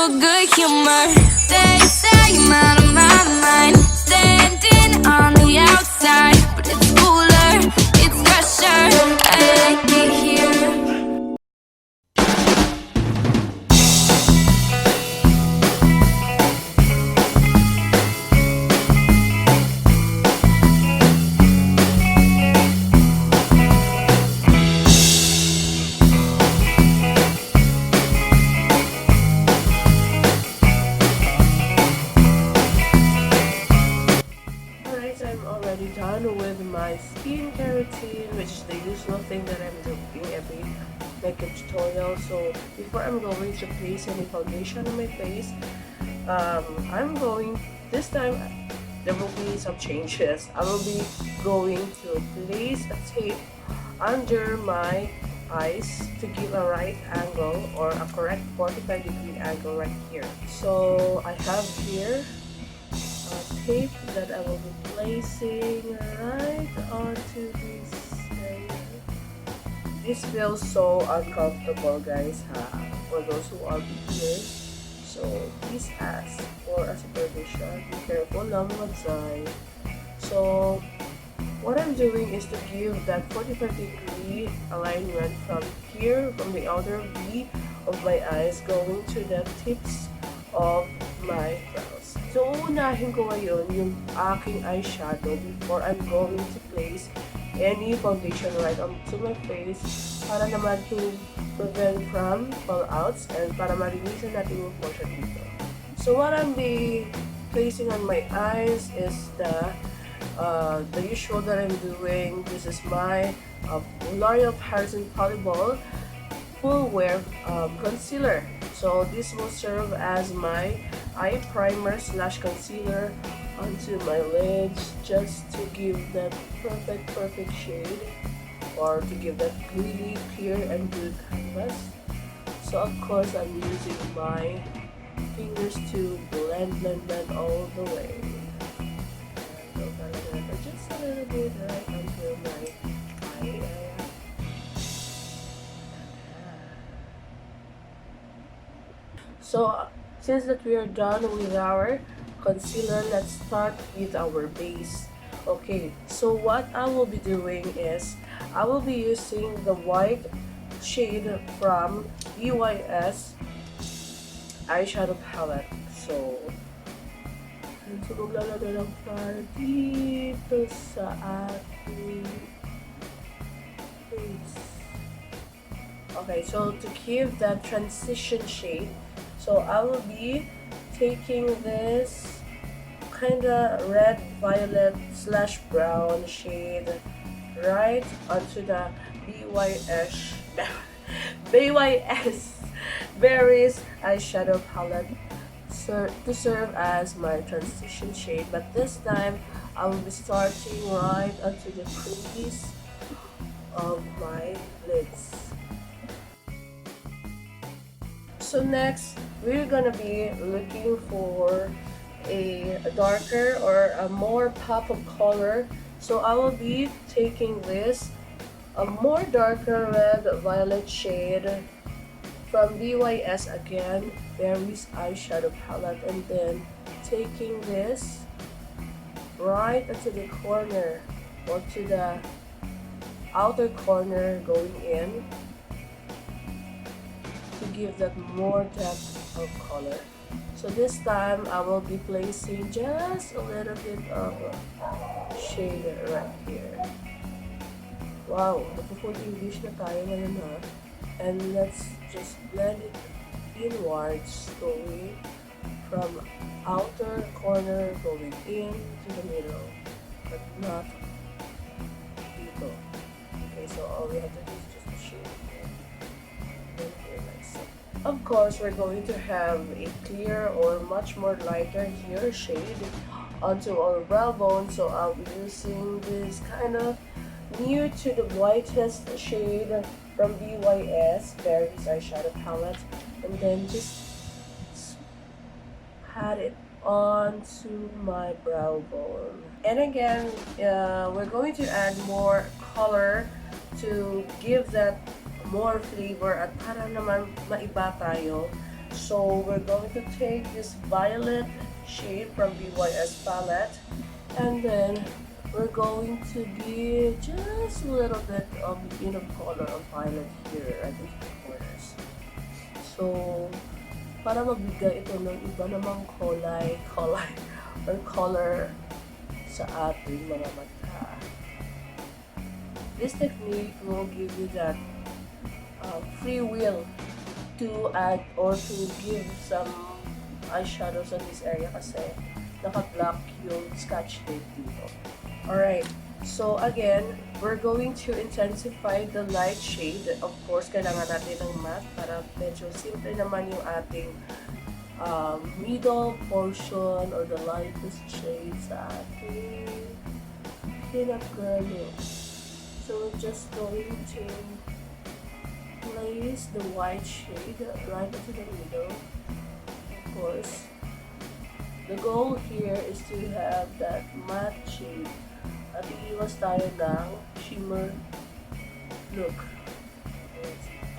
Good humor. They say I'm out of my mind, standing on the outside, but it's cooler, it's fresher. I like it here. I'm already done with my skincare routine, which is the usual thing that I'm doing every makeup tutorial. So before I'm going to place any foundation on my face, I'm going, this time there will be some changes. I will be going to place a tape under my eyes to give a right angle or a correct 45-degree angle right here. So I have here tape that I will be placing right onto this area. This feels so uncomfortable, guys, for those who are beginners. So please ask for a supervision. Be careful lang mag-sign. So what I'm doing is to give that 45-degree alignment from here, from the outer V of my eyes, going to the tips of my brows. So, uunahin ko ngayon yung aking eyeshadow before I'm going to place any foundation right onto my face para naman to prevent from fallouts and para marinisan natin yung portion dito. So, what I'm be placing on my eyes is the usual that I'm doing. This is my L'Oreal Paris Polyball Full Wear Concealer. So this will serve as my eye primer / concealer onto my lids, just to give that perfect shade, or to give that really clear and good canvas. So of course I'm using my fingers to blend all the way. Just a little bit right onto my eye area. So since that we are done with our concealer, let's start with our base. Okay, so what I will be doing is I will be using the white shade from EYS eyeshadow palette. So maglalagay lang para dito sa ating face. Okay, so to give that transition shade, so I will be taking this kinda red violet / brown shade right onto the BYS Berries eyeshadow palette to serve as my transition shade. But this time I will be starting right onto the crease of my lids. So next, we're gonna be looking for a darker or a more pop of color. So I will be taking this, a more darker red violet shade from BYS again, Berries eyeshadow palette, and then taking this right into the corner or to the outer corner, going in to give that more depth of color. So this time I will be placing just a little bit of shade right here. Wow, nagpo-full English na tayo ngayon, ha. And let's just blend it inwards, going from outer corner going in to the middle, but not dito. Okay, so all we have to do is just a shade here. Of course, we're going to have a clear or much more lighter here shade onto our brow bone. So I'll be using this kind of new to the whitest shade from BYS Berries eyeshadow palette, and then just pat it onto my brow bone. And again, we're going to add more color to give that more flavor at para naman maiba tayo So we're going to take this violet shade from BYS palette, and then we're going to give just a little bit of color of violet here at the corners. So, para magbigay ito ng iba namang kulay or color sa ating mga mata. This technique will give you that free will to add or to give some eyeshadows on this area kasi naka-block yung scotch tape dito. Alright, so again, we're going to intensify the light shade. Of course, kailangan natin ng matte para medyo simple naman yung ating middle portion or the lightest shade sa ating pinag-girl. So we're just going to place the white shade right into the middle. Of course, the goal here is to have that matte shade at iiwas tayo ng shimmer look.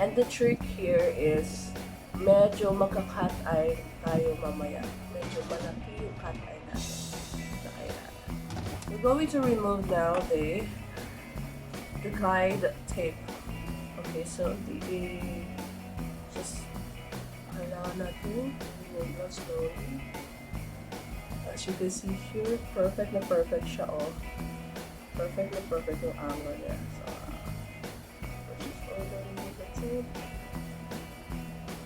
And the trick here is medyo magka-cut eye tayo mamaya. Medyo malaki yung cut eye natin na kailangan. We're going to remove now the guide tape. Okay, so just kailangan natin remove na slowly. As you can see here, perfect na perfect siya, oh. Perfect na perfect yung angle niya. So, just remove the tape.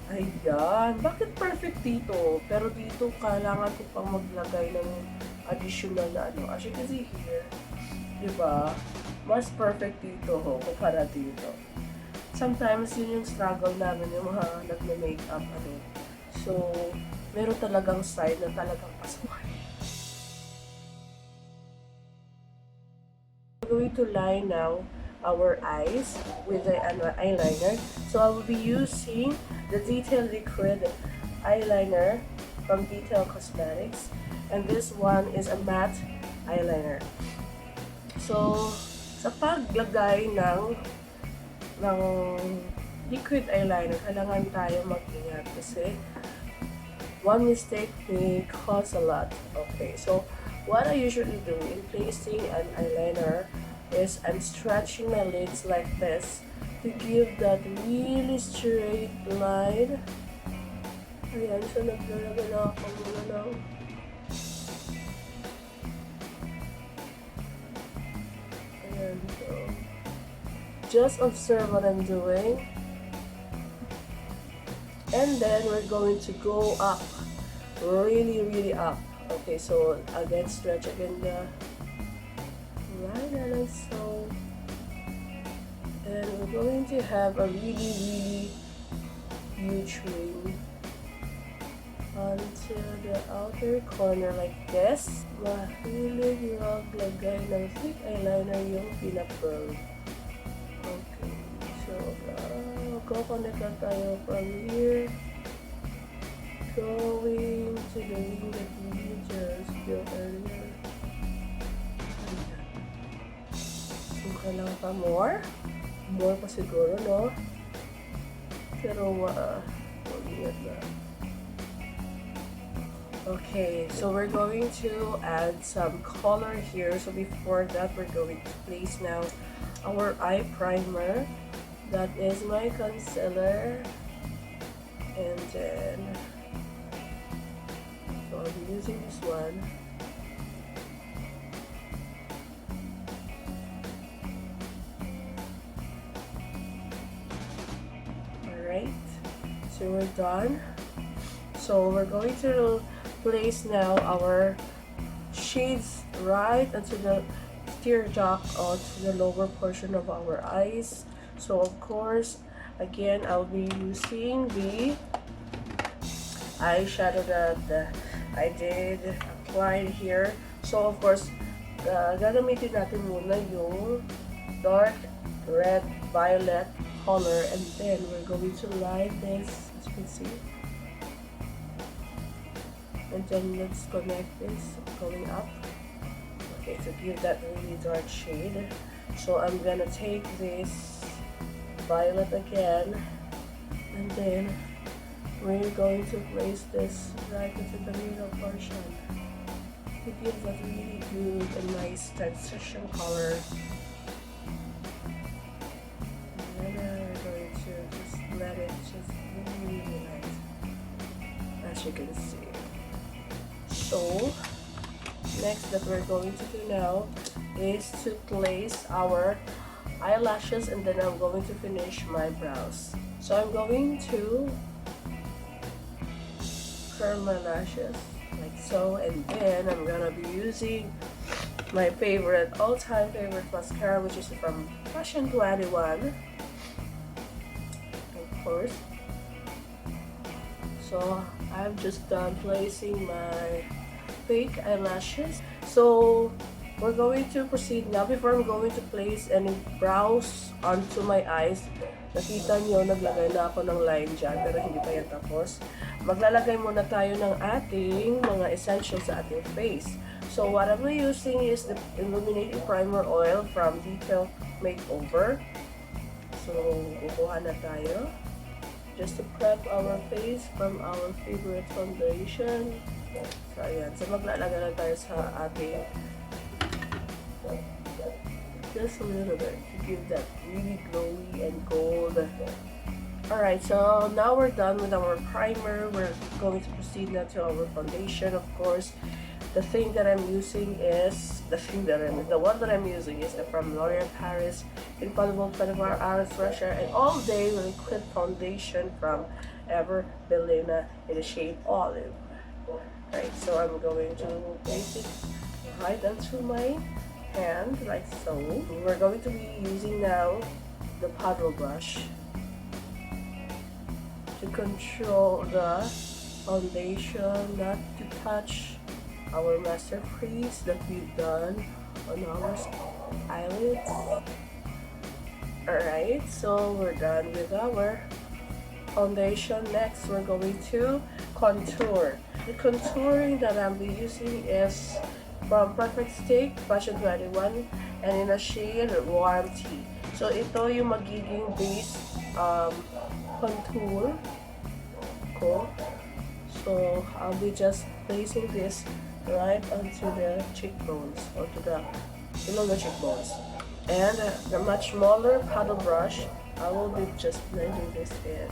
Ayan. Bakit perfect dito? Pero dito, kailangan ko pang maglagay ng additional na ano. As you can see here, diba? Mas perfect dito, ho, kumpara dito. Sometimes, yun yung struggle namin, yung mga nagme-makeup, ano. So, meron talagang side na talagang pasaway. We're going to line now our eyes with the eyeliner. So I will be using the Detail Liquid eyeliner from Detail Cosmetics, and this one is a matte eyeliner. So sa paglagay ng liquid eyeliner, kailangan tayo mag-ingat kasi one mistake may cause a lot. Okay, so what I usually do in placing an eyeliner is I'm stretching my lids like this to give that really straight line. Ayan, so naglalagay na ako muna ng ayan, so just observe what I'm doing. And then we're going to go up, really up. Okay, so again, stretch again the line, and like so. And we're going to have a really huge wing onto the outer corner like this. Mahilig maglagay ng thick eyeliner yung pinapurl. Okay, so magkoconnect na tayo from here going to the wing that we just built earlier. Ayan. So kailangan pa more pa siguro, no? Pero ingat na. Okay, so we're going to add some color here. So before that, we're going to place now our eye primer. That is my concealer, and then so I'll be using this one. Alright, so we're done. So we're going to place now our shades right onto the teardrop or to the lower portion of our eyes. So of course, again, I'll be using the eyeshadow that I did apply here. So of course, gagamitin natin muna yung dark red violet color, and then we're going to line this, as you can see. And then let's connect this going up. Okay, to give that really dark shade. So I'm gonna take this violet again, and then we're going to place this right into the middle portion to give that really good and nice transition color. And then we're going to just let it just really, really nice, as you can see. So next that we're going to do now is to place our eyelashes, and then I'm going to finish my brows. So I'm going to curl my lashes like so, and then I'm gonna be using my favorite, all-time favorite mascara, which is from Fashion 21, of course. So I've just done placing my fake eyelashes. So we're going to proceed now. Before I'm going to place any brows onto my eyes, nakita nyo, naglagay na ako ng line dyan, pero hindi pa yan tapos. Maglalagay muna tayo ng ating mga essentials sa ating face. So what I'm using is the Illuminating Primer Oil from Detail Makeover. So kukuha na tayo just to prep our face from our favorite foundation. So ayan, so maglalagay na tayo sa ating just a little bit to give that really glowy and gold. Alright, so now we're done with our primer. We're going to proceed now to our foundation. Of course, the one that I'm using is from L'Oreal Paris Infallible 24 Hours Fresher and All Day Liquid Foundation from Ever Belina in the shade Olive. Right, so I'm going to place it right onto my hand like so. We're going to be using now the paddle brush to control the foundation not to touch our master crease that we've done on our eyelids. Alright, so we're done with our foundation. Next, we're going to contour. The contouring that I'll be using is from Perfect Stick, Fashion 21, and in a shade Warm Tea. So ito yung magiging base contour ko. So I'll be just placing this right onto the cheekbones, or to the below the cheekbones. And the much smaller paddle brush, I will be just blending this in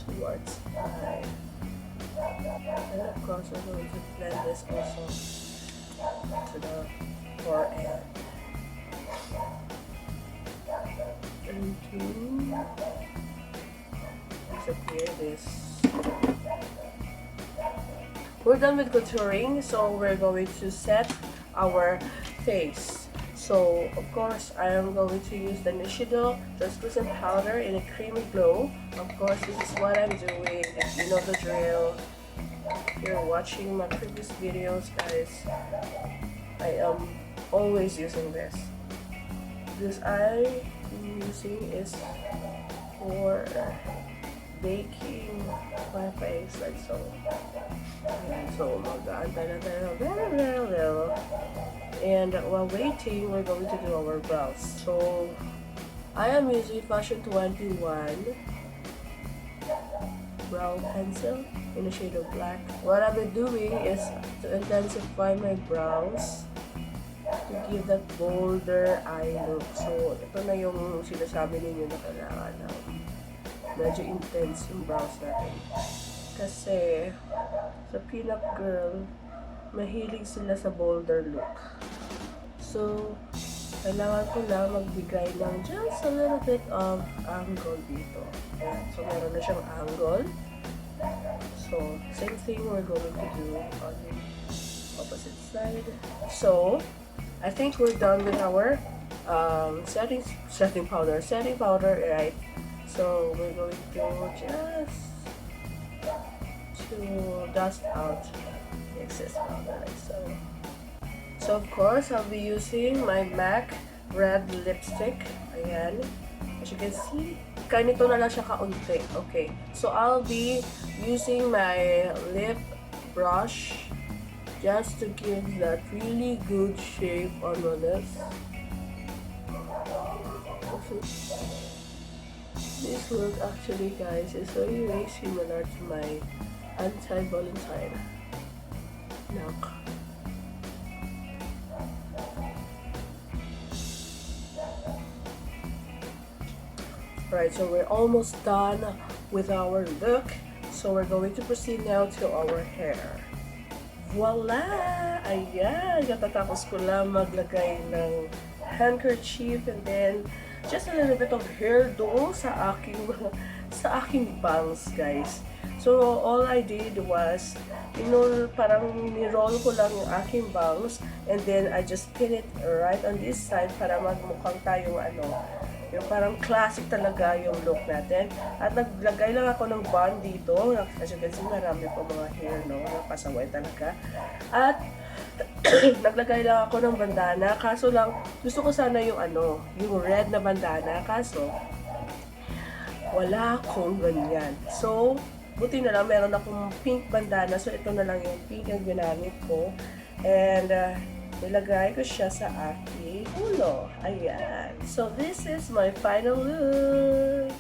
towards my. And of course, we're going to blend this also to the forehead. And to disappear this. We're done with contouring, so we're going to set our face. So, of course, I am going to use the Eyeshadows translucent powder in a creamy glow. Of course, this is what I'm doing. If you know the drill, if you're watching my previous videos, guys, I am always using this. This I'm using is for baking my face like so. Ayan, so mag-aantay na tayo very little. And while waiting, we're going to do our brows. So I am using Fashion 21 brow pencil in the shade of black. What I've been doing is to intensify my brows to give that bolder eye look. So ito na yung sinasabi ninyo na kailangan na medyo intense yung brows natin. Kasi sa pinup girl, mahilig sila sa bolder look. So, kailangan ko lang magbigay ng just a little bit of angle dito. Ayan. So, meron na siyang angle. So, same thing we're going to do on the opposite side. So, I think we're done with our setting powder, right? So, we're going to just dust out the excess powder like so. So of course, I'll be using my MAC red lipstick. Ayan. As you can see, ganito na lang siya kaunti. Okay. So I'll be using my lip brush just to give that really good shape on my lips. This look actually, guys, is very, very similar to my anti-Valentine look. Right, so we're almost done with our look. So we're going to proceed now to our hair. Voila! Ayan! Katatapos ko lang maglagay ng handkerchief and then just a little bit of hair doon sa aking bangs, guys. So all I did was, parang ni-roll ko lang yung aking bangs and then I just pin it right on this side para magmukhang tayong yung parang classic talaga yung look natin. At naglagay lang ako ng bond dito. As you can see, marami po mga hair, no? Napasaway talaga. At naglagay lang ako ng bandana. Kaso lang, gusto ko sana yung yung red na bandana. Kaso, wala akong ganyan. So, buti na lang, meron akong pink bandana. So, ito na lang yung pink ang ginamit ko. And, nilagay ko siya sa aking ulo. Ayan. So, this is my final look.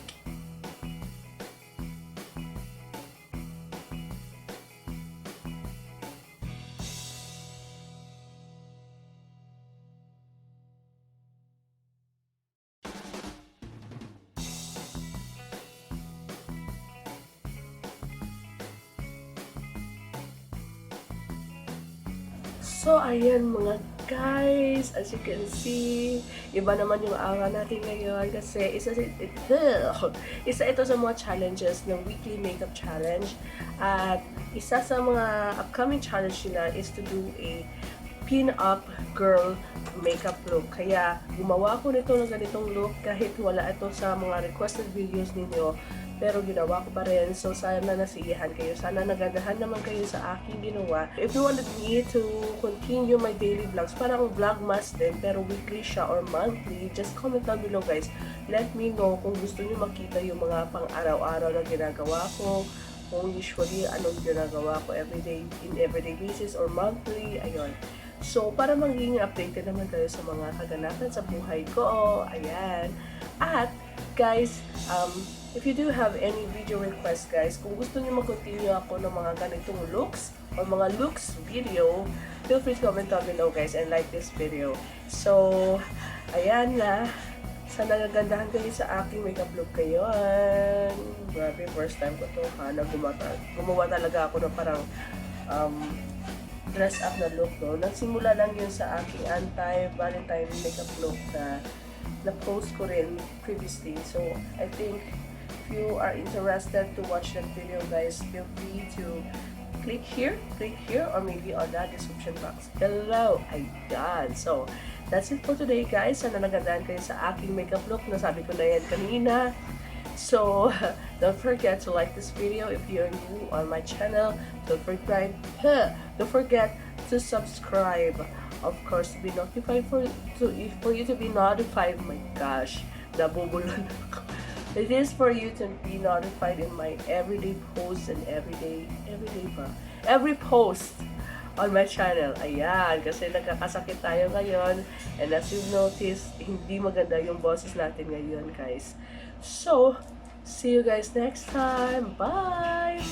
So, ayan mga guys, as you can see, iba naman yung aura natin ngayon kasi isa ito sa mga challenges ng weekly makeup challenge. At isa sa mga upcoming challenge nila is to do a pin-up girl makeup look. Kaya gumawa ko nito ng ganitong look kahit wala ito sa mga requested videos ninyo. Pero ginawa ko pa rin. So, sana nasiyahan kayo. Sana naganahan naman kayo sa aking ginawa. If you wanted me to continue my daily vlogs, parang vlogmas din, pero weekly siya or monthly, just comment down below, guys. Let me know kung gusto niyo makita yung mga pang-araw-araw na ginagawa ko. Kung usually, anong ginagawa ko everyday basis or monthly. Ayun. So, para maging updated naman kayo sa mga kaganapan sa buhay ko. Ayan. At, guys, if you do have any video requests, guys, kung gusto niyo mag-continue ako ng mga ganitong looks or mga looks video, feel free to comment down below, guys, and like this video. So, ayan na. Sana nagandahan kayo sa aking makeup look ngayon. Grabe, first time ko to, ha, na gumawa talaga ako ng parang dress up na look, no. Nagsimula lang yun sa aking anti-Valentine makeup look na na-post ko rin previously. So, I think if you are interested to watch that video, guys, feel free to click here, or maybe on the description box below. Ayan. So, that's it for today, guys. Sana nagandaan kayo sa aking makeup look. Nasabi ko na yan kanina. So, don't forget to like this video if you're new on my channel. Don't forget to subscribe. Of course, to be notified for you to be notified. My gosh, nabubulol ako. It is for you to be notified in my everyday posts and every post on my channel. Ayan, kasi nagkakasakit tayo ngayon. And as you've noticed, hindi maganda yung boses natin ngayon, guys. So, see you guys next time. Bye!